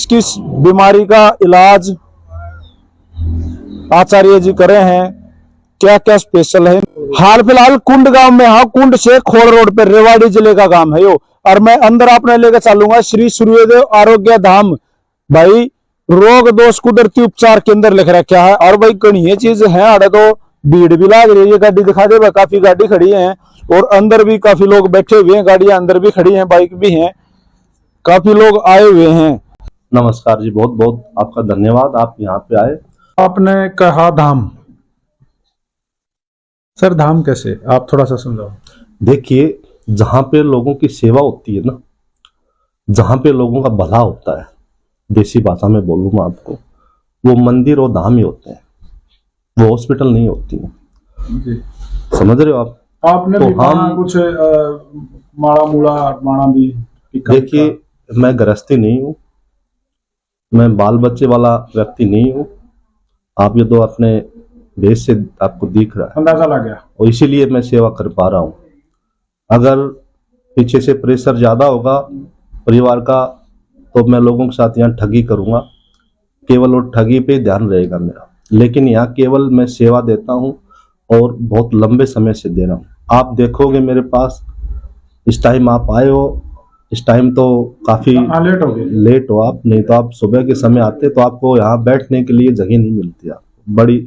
किस बीमारी का इलाज आचार्य जी करे हैं, क्या क्या स्पेशल है। हाल फिलहाल कुंड गांव में, हाँ, कुंड से खोड़ रोड पे रेवाड़ी जिले का गांव है यो। और मैं अंदर आपने लेकर चलूंगा श्री सूर्यदेव आरोग्य धाम। भाई रोग दोष कुदरती उपचार केंद्र लिख रखा है। और भाई कहीं ये चीज है, अरे तो भीड़ भी लाग रही है। गाड़ी दिखा दे, काफी गाड़ी खड़ी है और अंदर भी काफी लोग बैठे हुए हैं, गाड़ियां अंदर भी खड़ी हैं, बाइक भी हैं, काफी लोग आए हुए हैं। नमस्कार जी, बहुत बहुत आपका धन्यवाद, आप यहाँ पे आए। आपने कहा धाम, सर धाम कैसे, आप थोड़ा सा समझाओ। देखिए, जहाँ पे लोगों की सेवा होती है ना, जहाँ पे लोगों का भला होता है, देसी भाषा में बोलूँ मैं आपको, वो मंदिर और धाम ही होते हैं, वो हॉस्पिटल नहीं होती है। जी। समझ रहे हो आप? आपने तो भी कहा हम कुछ माड़ा मूड़ा माड़ा भी। देखिए, मैं गृहस्थी नहीं हूँ, मैं बाल बच्चे वाला व्यक्ति नहीं हूँ। आप ये तो अपने देश से आपको दिख रहा है, अंदाजा लग गया, और इसीलिए मैं सेवा कर पा रहा हूँ। अगर पीछे से प्रेशर ज्यादा होगा परिवार का, तो मैं लोगों के साथ यहाँ ठगी करूंगा, केवल वो ठगी पे ध्यान रहेगा मेरा। लेकिन यहाँ केवल मैं सेवा देता हूँ और बहुत लंबे समय से दे रहा हूँ। आप देखोगे मेरे पास, इस टाइम आप आए हो, इस टाइम तो काफी लेट हो गए, लेट हो आप, नहीं तो आप सुबह के समय आते तो आपको यहाँ बैठने के लिए जगह नहीं मिलती। आपको बड़ी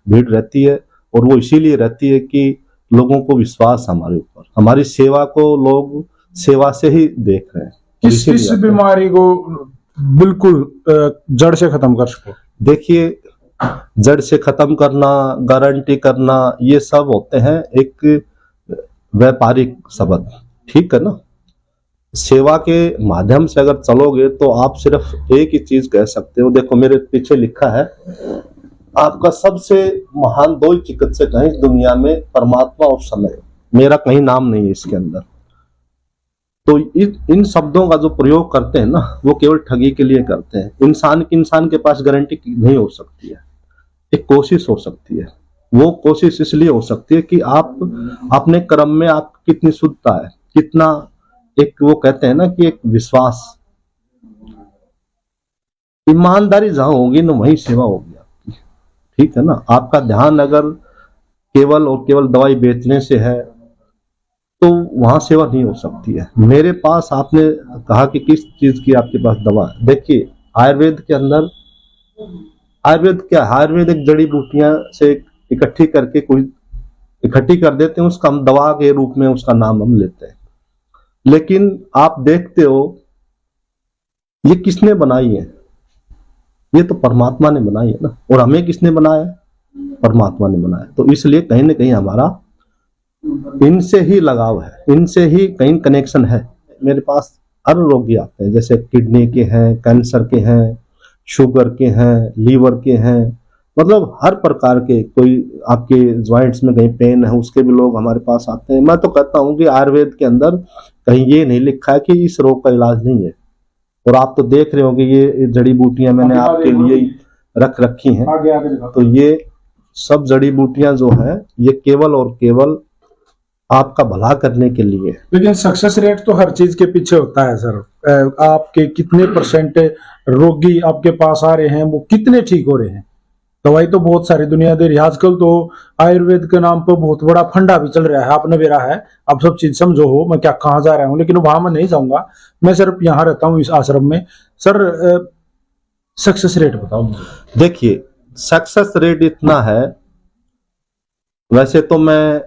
भीड़ रहती है, और वो इसीलिए रहती है कि लोगों को विश्वास हमारे ऊपर, हमारी सेवा को लोग सेवा से ही देख रहे हैं। किस किस बीमारी को बिल्कुल जड़ से खत्म कर सको। देखिए, जड़ से खत्म करना, गारंटी करना, ये सब होते हैं एक व्यापारिक शब्द, ठीक है ना। सेवा के माध्यम से अगर चलोगे तो आप सिर्फ एक ही चीज कह सकते हो। देखो मेरे पीछे लिखा है, आपका सबसे महान दो ही चिकित्सक हैं इस दुनिया में, परमात्मा और समय। मेरा कहीं नाम नहीं है इसके अंदर। तो इन शब्दों का जो प्रयोग करते हैं ना, वो केवल ठगी के लिए करते हैं। इंसान के पास गारंटी नहीं हो सकती है, एक कोशिश हो सकती है। वो कोशिश इसलिए हो सकती है कि आप अपने कर्म में आप कितनी शुद्धता है, कितना, एक वो कहते हैं ना कि एक विश्वास, ईमानदारी जहां होगी ना वहीं सेवा होगी आपकी, ठीक है ना। आपका ध्यान अगर केवल और केवल दवाई बेचने से है तो वहां सेवा नहीं हो सकती है। मेरे पास, आपने कहा कि किस चीज की आपके पास दवा है। देखिए, आयुर्वेद के अंदर, आयुर्वेद क्या, आयुर्वेद एक जड़ी बूटियां से इकट्ठी करके कोई इकट्ठी कर देते हैं, उसका हम दवा के रूप में उसका नाम हम लेते हैं। लेकिन आप देखते हो ये किसने बनाई है, ये तो परमात्मा ने बनाई है ना। और हमें किसने बनाया, परमात्मा ने बनाया। तो इसलिए कहीं ना कहीं हमारा इनसे ही लगाव है, इनसे ही कहीं कनेक्शन है। मेरे पास हर रोगी आते हैं, जैसे किडनी के हैं, कैंसर के हैं, शुगर के हैं, लीवर के हैं, मतलब हर प्रकार के, कोई आपके ज्वाइंट्स में कहीं पेन है उसके भी लोग हमारे पास आते हैं। मैं तो कहता हूं कि आयुर्वेद के अंदर कहीं ये नहीं लिखा है कि इस रोग का इलाज नहीं है। और आप तो देख रहे हो कि ये जड़ी बूटियां मैंने आपके लिए रख रखी हैं। तो ये सब जड़ी बूटियां जो है, ये केवल और केवल आपका भला करने के लिए। लेकिन सक्सेस रेट तो हर चीज के पीछे होता है सर। आपके कितने परसेंट रोगी आपके पास आ रहे हैं, वो कितने ठीक हो रहे हैं। दवाई तो बहुत सारी दुनिया दे रही है आजकल, तो आयुर्वेद के नाम पर बहुत बड़ा फंडा भी चल रहा है। आपने मेरा है, आप सब चीज समझो हो, मैं क्या कहाँ जा रहा हूँ, लेकिन वहां मैं नहीं जाऊंगा, मैं सिर्फ यहाँ रहता हूँ इस आश्रम में। सर सक्सेस रेट बताओ मुझे। देखिए, सक्सेस रेट इतना है, वैसे तो मैं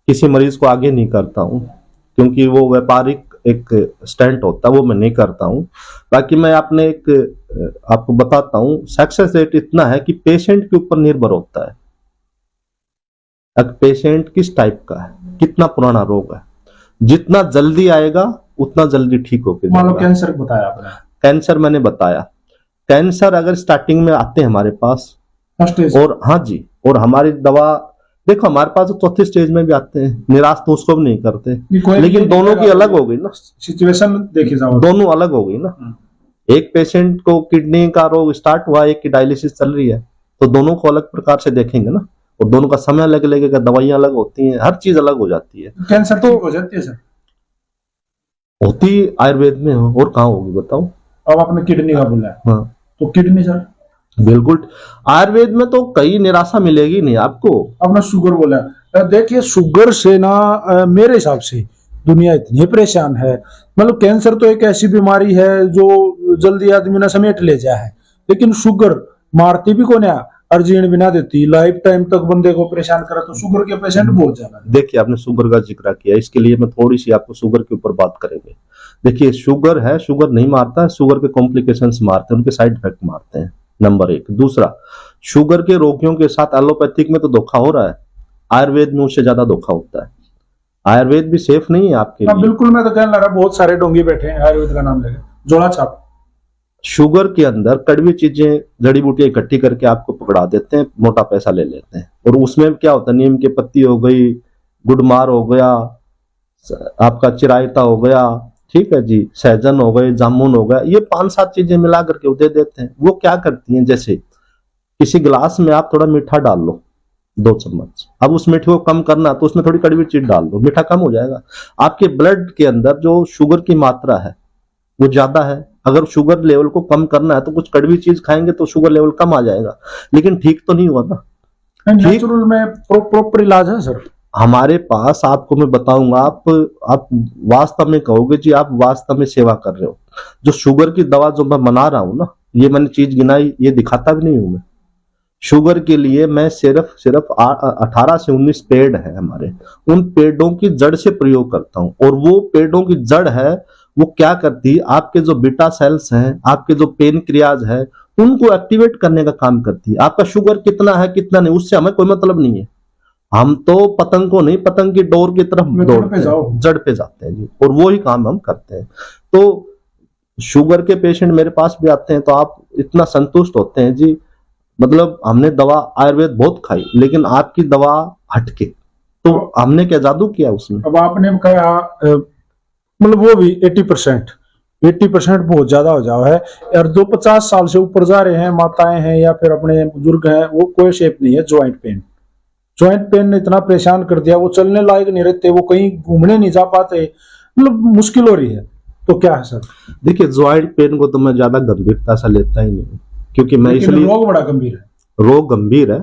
किसी मरीज को आगे नहीं करता हूं, क्योंकि वो व्यापारिक एक स्टंट होता है, वो मैं नहीं करता हूं। बाकी मैं अपने एक आपको बताता हूं, सक्सेस रेट इतना है कि पेशेंट के ऊपर निर्भर होता है। अब पेशेंट किस टाइप का है, कितना पुराना रोग है, जितना जल्दी आएगा उतना जल्दी ठीक होके मान लो कैंसर बताया आपने, कैंसर मैंने बताया, कैंसर अगर स्टार्टिंग में आते हैं हमारे पास, और हाँ जी, और हमारी दवा, देखो हमारे पास तो चौथी स्टेज में भी आते हैं, निराश तो उसको भी नहीं करते। लेकिन दोनों की अलग हो गई ना सिचुएशन, देखी जाओ दोनों अलग हो गई ना। एक पेशेंट को किडनी का रोग स्टार्ट हुआ, एक की डायलिसिस चल रही है, तो दोनों को अलग प्रकार से देखेंगे ना, और दोनों का समय अलग लगेगा, दवाइयां अलग होती हैं, हर चीज अलग हो जाती है। कैंसर तो हो जाती है सर, होती आयुर्वेद में हो, और कहाँ होगी बताओ। अब आपने किडनी का बोला है, हाँ तो किडनी सर बिल्कुल, आयुर्वेद में तो कई निराशा मिलेगी नहीं आपको। आपने शुगर बोला है। देखिए शुगर से ना मेरे हिसाब से दुनिया इतनी परेशान है, मतलब कैंसर तो एक ऐसी बीमारी है जो जल्दी आदमी ना समेट ले जाए है, लेकिन शुगर मारती भी को ना और जीण भी ना देती, लाइफ टाइम तक बंदे को परेशान करे, तो शुगर के पेशेंट बहुत ज्यादा है। देखिए आपने शुगर का जिक्र किया, इसके लिए मैं थोड़ी सी आपको शुगर के ऊपर बात करेंगे। देखिए शुगर है, शुगर नहीं मारता है, शुगर के कॉम्प्लिकेशंस मारते हैं, उनके साइड इफेक्ट मारते हैं, नंबर एक। दूसरा, शुगर के रोगियों के साथ एलोपैथिक में तो धोखा हो रहा है, आयुर्वेद में उससे ज्यादा धोखा होता है। आयुर्वेद भी सेफ नहीं है आपके लिए। बिल्कुल, मैं तो कहने लगा बहुत सारे डोंगी बैठे हैं आयुर्वेद का नाम लेके, जोड़ा छाप। शुगर के अंदर कड़वी चीजें, जड़ी बूटियां इकट्ठी करके आपको पकड़ा देते हैं, मोटा पैसा ले लेते हैं। और उसमें क्या होता है, नीम की पत्ती हो गई, गुड़मार हो गया, आपका चिरायता हो गया, ठीक है जी, सहजन हो गए, जामुन हो गया, ये 5-7 चीजें मिला करके वो दे देते हैं। वो क्या करती हैं, जैसे किसी गिलास में आप थोड़ा मीठा डाल लो 2 चम्मच, अब उस मीठे को कम करना तो उसमें थोड़ी कड़वी चीज डाल दो, मीठा कम हो जाएगा। आपके ब्लड के अंदर जो शुगर की मात्रा है वो ज्यादा है, अगर शुगर लेवल को कम करना है तो कुछ कड़वी चीज खाएंगे तो शुगर लेवल कम आ जाएगा, लेकिन ठीक तो नहीं हुआ ना। नेचुरल में प्रॉपर इलाज है सर हमारे पास, आपको मैं बताऊंगा, आप वास्तव में कहोगे जी आप वास्तव में सेवा कर रहे हो। जो शुगर की दवा जो मैं बना रहा हूं ना, ये मैंने चीज गिनाई, ये दिखाता भी नहीं हूं मैं। शुगर के लिए मैं सिर्फ 18 से 19 पेड़ है हमारे, उन पेड़ों की जड़ से प्रयोग करता हूं। और वो पेड़ों की जड़ है, वो क्या करती है, आपके जो बीटा सेल्स हैं, आपके जो पेनक्रियाज है, उनको एक्टिवेट करने का काम करती है। आपका शुगर कितना है कितना नहीं, उससे हमें कोई मतलब नहीं है। हम तो पतंग को नहीं, पतंग की डोर की तरफ दौड़ते हैं, जड़ पे जाते हैं जी, और वो ही काम हम करते हैं। तो शुगर के पेशेंट मेरे पास भी आते हैं तो आप इतना संतुष्ट होते हैं जी, मतलब हमने दवा आयुर्वेद बहुत खाई लेकिन आपकी दवा हटके, तो हमने क्या जादू किया उसमें। अब आपने कहा मतलब वो भी 80% बहुत ज्यादा हो जाओ है, और जो 50 साल से ऊपर जा रहे हैं, माताएं हैं या फिर अपने बुजुर्ग हैं, वो कोई शेप नहीं है। ज्वाइंट पेन ने इतना परेशान कर दिया, वो चलने लायक नहीं रहते, वो कहीं घूमने नहीं जा पाते, मतलब मुश्किल हो रही है। तो क्या है सर? देखिए ज्वाइंट पेन को तो मैं ज्यादा गंभीरता से लेता ही नहीं, क्योंकि मैं इसलिए, रोग बड़ा गंभीर है, रोग गंभीर है,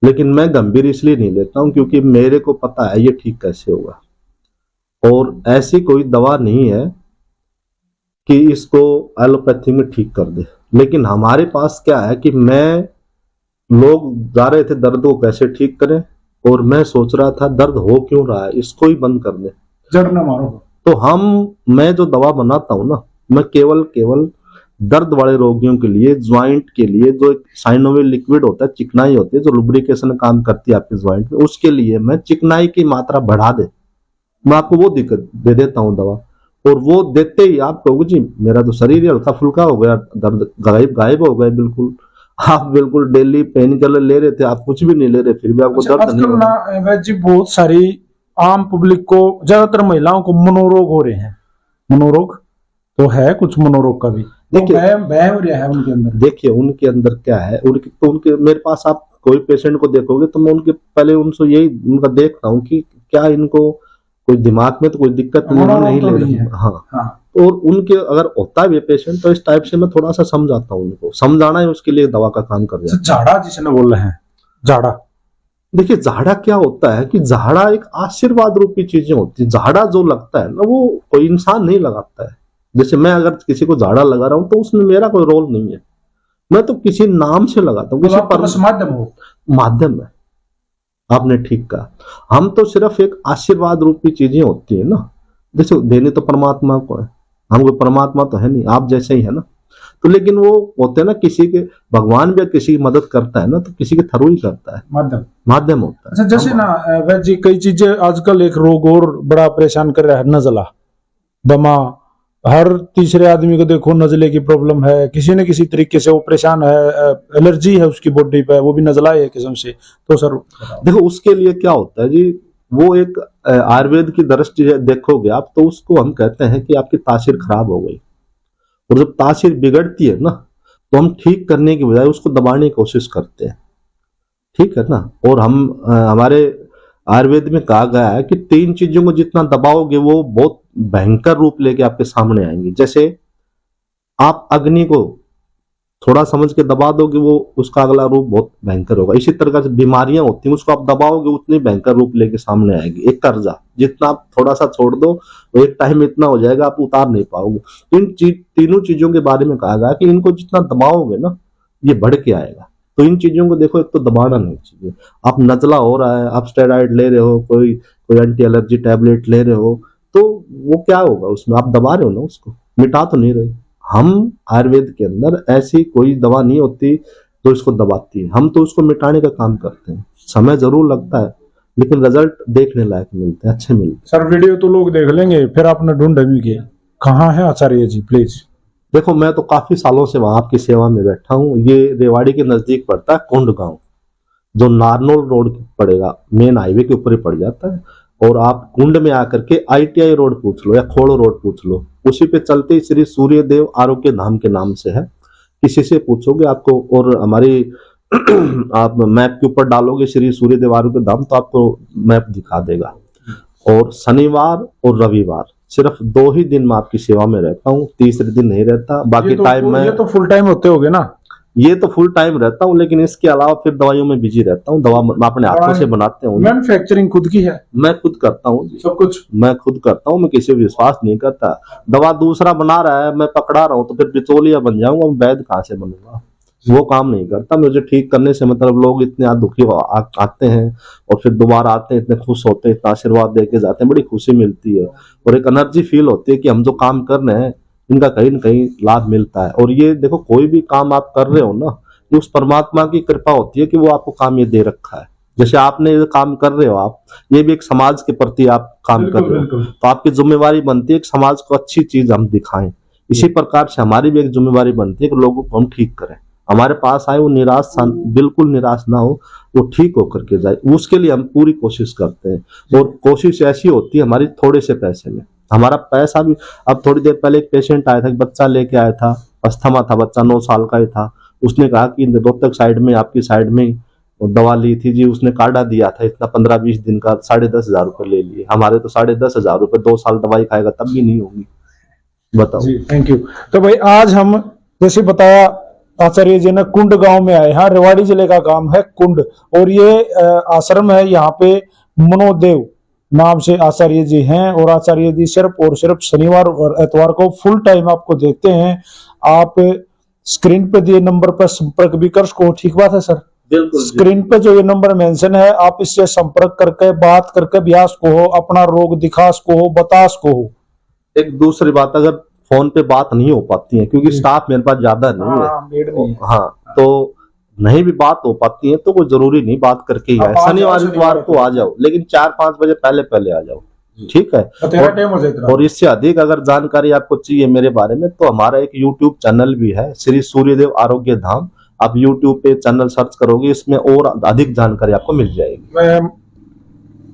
लेकिन मैं गंभीर इसलिए नहीं लेता हूं क्योंकि मेरे को पता है ये ठीक कैसे होगा। और ऐसी कोई दवा नहीं है कि इसको एलोपैथी में ठीक कर दे। लेकिन हमारे पास क्या है कि लोग जा रहे थे दर्द को कैसे ठीक करें, और मैं सोच रहा था दर्द हो क्यों रहा है, इसको ही बंद कर दे, जड़ ना मारो। तो मैं जो दवा बनाता हूं ना, मैं केवल दर्द वाले रोगियों के लिए, ज्वाइंट के लिए, जो एक साइनोविल लिक्विड होता है, चिकनाई होती है जो लुब्रिकेशन काम करती है आपके ज्वाइंट में, उसके लिए मैं चिकनाई की मात्रा बढ़ा दे, मैं आपको वो दिक्कत दे देता हूँ दवा। और वो देते ही आप कहोगे जी मेरा तो शरीर ही हल्का फुल्का हो गया, दर्द गायब हो गए बिल्कुल। आप बिल्कुल डेली पेन किलर ले रहे थे, आप कुछ भी नहीं ले रहे, फिर भी आपको दर्द नहीं हो रहा। वैद्य जी बहुत सारी आम पब्लिक को, ज्यादातर महिलाओं को मनोरोग हो रहे हैं। मनोरोग तो है, कुछ मनोरोग का भी देखिए वह है उनके अंदर। देखिए उनके अंदर क्या है, उनके मेरे पास आप कोई पेशेंट को देखोगे तो मैं उनके पहले उनसे यही उनका देखता हूँ कि क्या इनको कोई दिमाग में तो कोई दिक्कत नहीं ले रही है। हाँ। और उनके अगर होता भी पेशेंट तो इस टाइप से मैं थोड़ा सा समझाता हूँ, उनको समझाना है उसके लिए दवा का काम कर रहा है। झाड़ा जिसने बोल रहे हैं, झाड़ा, देखिए झाड़ा क्या होता है कि झाड़ा एक आशीर्वाद रूपी चीजें होती है। झाड़ा जो लगता है ना वो कोई इंसान नहीं लगाता है। जैसे मैं अगर किसी को झाड़ा लगा रहा हूं तो उसमें मेरा कोई रोल नहीं है, मैं तो किसी नाम से लगाता हूँ, किसी माध्यम है। आपने ठीक कहा, हम तो सिर्फ एक आशीर्वाद रूपी चीजें होती है ना, जैसे देने तो परमात्मा को है, हम कोई परमात्मा तो है नहीं, आप जैसे ही है ना। तो लेकिन वो होते हैं ना, किसी के भगवान भी किसी की मदद करता है ना तो किसी के थ्रू ही करता है, माध्यम होता है। अच्छा, जैसे ना वैद्य जी कई चीजें आजकल एक रोग और बड़ा परेशान कर रहा है, नजला, दमा। हर तीसरे आदमी को देखो नजले की प्रॉब्लम है, किसी न किसी तरीके से वो परेशान है, एलर्जी है उसकी बॉडी पे, वो भी नजला है किस्म से। तो सर देखो उसके लिए क्या होता है जी, वो एक आयुर्वेद की दृष्टि देखोगे आप तो उसको हम कहते हैं कि आपकी तासीर खराब हो गई। और जब तासीर बिगड़ती है ना तो हम ठीक करने की बजाय उसको दबाने की कोशिश करते हैं, ठीक है ना। और हमारे आयुर्वेद में कहा गया है कि 3 चीजों को जितना दबाओगे वो बहुत भयंकर रूप लेके आपके सामने आएंगी। जैसे आप अग्नि को थोड़ा समझ के दबा दोगे, वो उसका अगला रूप बहुत भयंकर होगा। इसी तरह से बीमारियां होती हैं, उसको आप दबाओगे उतनी भयंकर रूप लेके सामने आएगी। एक कर्जा जितना आप थोड़ा सा छोड़ दो तो एक टाइम इतना हो जाएगा आप उतार नहीं पाओगे। तो इन तीनों चीजों के बारे में कहा गया कि इनको जितना दबाओगे ना ये बढ़ के आएगा। तो इन चीजों को देखो, एक तो दबाना नहीं चाहिए। आप नजला हो रहा है, आप स्टेरॉइड ले रहे हो, कोई एंटी एलर्जी टैबलेट ले रहे हो, तो वो क्या होगा उसमें? आप दबा रहे हो ना, उसको मिटा तो नहीं रहे। हम आयुर्वेद के अंदर ऐसी कोई दवा नहीं होती जो इसको दबाती है, हम तो उसको मिटाने का काम करते हैं। समय जरूर लगता है लेकिन रिजल्ट देखने लायक मिलते हैं, अच्छे मिलते हैं। सर वीडियो तो लोग देख लेंगे, फिर आपने ढूंढ भी किया कहाँ है आचार्य जी, प्लीज। देखो, मैं तो काफी सालों से वहां आपकी सेवा में बैठा हूँ। ये रेवाड़ी के नजदीक पड़ता है कुंड गांव, जो नारनौल रोड पड़ेगा, मेन हाईवे के ऊपर ही पड़ जाता है। और आप कुंड में आकर के ITI रोड पूछ लो या खोड़ो रोड पूछ लो, उसी पे चलते श्री सूर्यदेव आरोग्य धाम के नाम से है। किसी से पूछोगे आपको, और हमारी आप मैप के ऊपर डालोगे श्री सूर्यदेव आरोग्य धाम तो आपको मैप दिखा देगा। और शनिवार और रविवार सिर्फ 2 ही दिन मैं आपकी सेवा में रहता हूँ, तीसरे दिन नहीं रहता। बाकी टाइम में ये तो फुल टाइम होते होगे ना? ये तो फुल टाइम रहता हूँ, लेकिन इसके अलावा फिर दवाइयों में बिजी रहता हूँ। दवा मैं अपने हाथों से बनाते हूँ, मैन्युफैक्चरिंग खुद की है, मैं खुद करता हूँ, सब कुछ मैं खुद करता हूँ। मैं किसी पर विश्वास नहीं करता। दवा दूसरा बना रहा है, मैं पकड़ा रहा हूँ तो फिर बिचौलिया बन जाऊंगा, मैं वैद्य कहाँ से बनूंगा? वो काम नहीं करता। मुझे ठीक करने से मतलब लोग इतने दुखी आते हैं और फिर दोबारा आते हैं, इतने खुश होते हैं, इतना आशीर्वाद दे के जाते हैं, बड़ी खुशी मिलती है और एक एनर्जी फील होती है कि हम जो काम कर रहे हैं इनका कहीं न कहीं लाभ मिलता है। और ये देखो, कोई भी काम आप कर रहे हो ना, ये उस परमात्मा की कृपा होती है कि वो आपको काम ये दे रखा है। जैसे आपने ये काम कर रहे हो, आप ये भी एक समाज के प्रति आप काम कर रहे हो, तो आपकी जिम्मेवारी बनती है कि समाज को अच्छी चीज हम दिखाएं। इसी प्रकार से हमारी भी एक जिम्मेवारी बनती है कि लोगों को हम ठीक करें। हमारे पास आए वो निराश, बिल्कुल निराश ना हो, वो ठीक होकर के जाए, उसके लिए हम पूरी कोशिश करते हैं। और कोशिश ऐसी होती है हमारी थोड़े से पैसे में, हमारा पैसा भी। अब थोड़ी देर पहले एक पेशेंट आया था, एक बच्चा लेके आया था, अस्थमा था, बच्चा 9 साल का ही था। उसने कहा कि रोहतक साइड में, आपकी साइड में दवा ली थी जी, उसने कार्डा दिया था इतना 15-20 दिन का, 10,500 रुपये ले लिए। हमारे तो 10,500 रुपये 2 साल दवाई खाएगा तब भी नहीं होगी, बताओ जी। Thank you. तो भाई आज हम जैसे बताया आचार्य जी ने कुंड गांव में आए हैं, रेवाड़ी जिले का गांव है कुंड, और ये आश्रम है, यहाँ पे मनोदेव नाम से आचार्य जी हैं। और आचार्य जी सिर्फ और सिर्फ शनिवार और एतवार को फुल टाइम आपको देखते हैं। आप स्क्रीन पे दिए नंबर पर संपर्क भी कर सको, ठीक बात है सर? बिल्कुल। स्क्रीन पे जो ये नंबर मेंशन है, आप इससे संपर्क करके बात करके ब्यास को हो, अपना रोग दिखा सको हो, बता सको हो। एक दूसरी बात, अगर फोन पे बात नहीं हो पाती है क्योंकि स्टाफ मेरे पास ज्यादा नहीं है, हाँ, तो नहीं भी बात हो पाती है तो कोई जरूरी नहीं बात करके ही आए। शनिवार इतवार को आ जाओ, लेकिन 4-5 बजे पहले आ जाओ, ठीक है? और इससे अधिक अगर जानकारी आपको चाहिए मेरे बारे में तो हमारा एक YouTube चैनल भी है, श्री सूर्यदेव आरोग्य धाम। आप YouTube पे चैनल सर्च करोगे, इसमें और अधिक जानकारी आपको मिल जाएगी।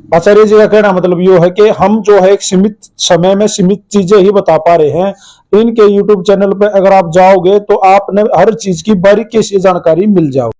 आचार्य जी का कहना मतलब ये है कि हम जो है एक सीमित समय में सीमित चीजें ही बता पा रहे हैं। इनके YouTube चैनल पे अगर आप जाओगे तो आपने हर चीज की बारीकी से जानकारी मिल जाओ।